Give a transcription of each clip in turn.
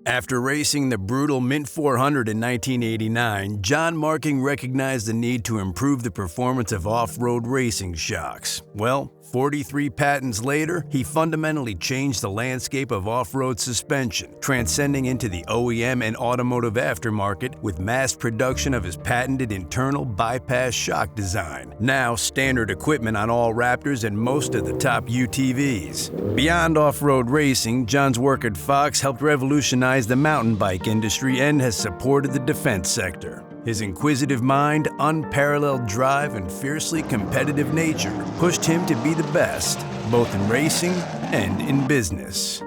After racing the brutal Mint 400 in 1989, John Marking recognized the need to improve the performance of off-road racing shocks. Well, 43 patents later, he fundamentally changed the landscape of off-road suspension, transcending into the OEM and automotive aftermarket with mass production of his patented internal bypass shock design, now standard equipment on all Raptors and most of the top UTVs. Beyond off-road racing, John's work at Fox helped revolutionize the mountain bike industry and has supported the defense sector. His inquisitive mind, unparalleled drive, and fiercely competitive nature pushed him to be the best, both in racing and in business.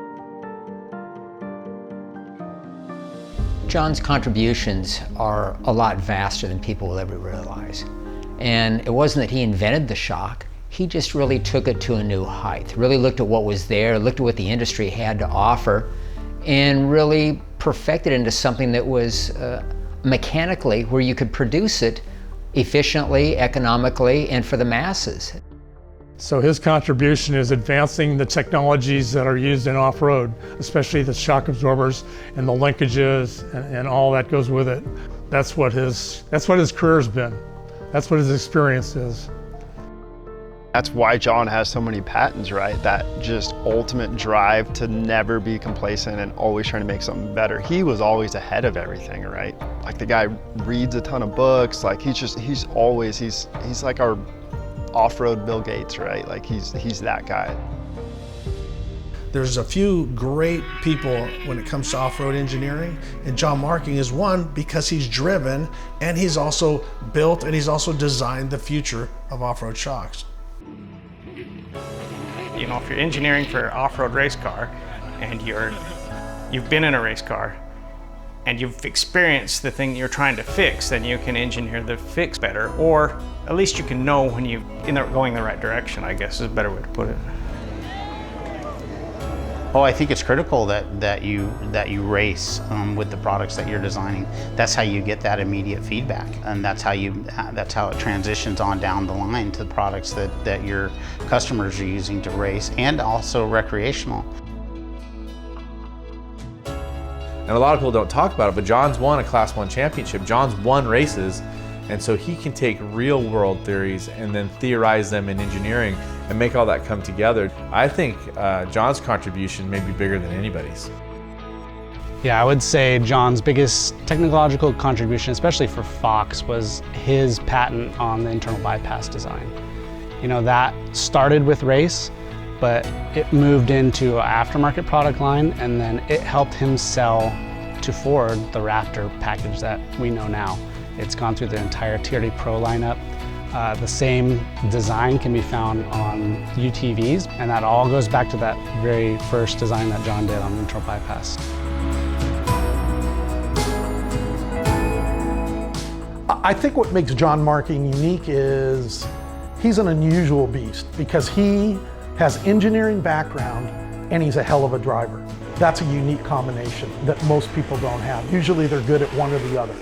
John's contributions are a lot vaster than people will ever realize. And it wasn't that he invented the shock, he just really took it to a new height, really looked at what was there, looked at what the industry had to offer, and really perfected it into something that was mechanically where you could produce it efficiently, economically, and for the masses. So his contribution is advancing the technologies that are used in off-road, especially the shock absorbers and the linkages and all that goes with it. That's what his career's been. That's what his experience is. That's why John has so many patents, right? That just ultimate drive to never be complacent and always trying to make something better. He was always ahead of everything, right? Like the guy reads a ton of books, like he's like our off-road Bill Gates, right? Like he's that guy. There's a few great people when it comes to off-road engineering, and John Marking is one because he's driven and he's also built and he's also designed the future of off-road shocks. You know, if you're engineering for an off-road race car and you've been in a race car and you've experienced the thing you're trying to fix, then you can engineer the fix better, or at least you can know when you're going the right direction, I guess is a better way to put it. Oh, I think it's critical that you race with the products that you're designing. That's how you get that immediate feedback, and that's how it transitions on down the line to the products that your customers are using to race and also recreational. And a lot of people don't talk about it, but John's won a Class 1 championship. John's won races, and so he can take real world theories and then theorize them in engineering and make all that come together. I think John's contribution may be bigger than anybody's. Yeah, I would say John's biggest technological contribution, especially for Fox, was his patent on the internal bypass design. You know, that started with race, but it moved into an aftermarket product line, and then it helped him sell to Ford the Raptor package that we know now. It's gone through the entire TRD Pro lineup. The same design can be found on UTVs, and that all goes back to that very first design that John did on the internal bypass. I think what makes John Marking unique is he's an unusual beast because he has engineering background and he's a hell of a driver. That's a unique combination that most people don't have. Usually they're good at one or the other.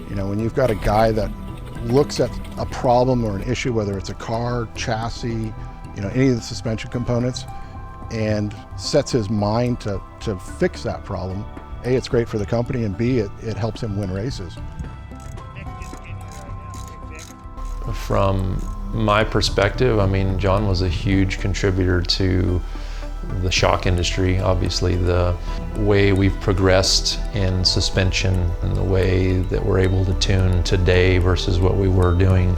You know, when you've got a guy that looks at a problem or an issue, whether it's a car, chassis, you know, any of the suspension components, and sets his mind to fix that problem, A, it's great for the company, and B, it helps him win races. From my perspective, I mean, John was a huge contributor to the shock industry. Obviously, the way we've progressed in suspension and the way that we're able to tune today versus what we were doing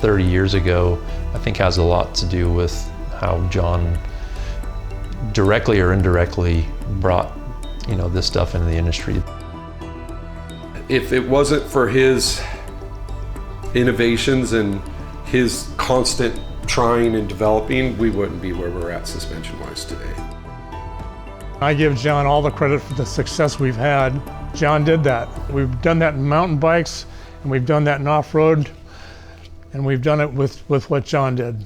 30 years ago, I think has a lot to do with how John directly or indirectly brought, you know, this stuff into the industry. If it wasn't for his innovations and his constant trying and developing, we wouldn't be where we're at suspension-wise today. I give John all the credit for the success we've had. John did that. We've done that in mountain bikes, and we've done that in off-road, and we've done it with what John did.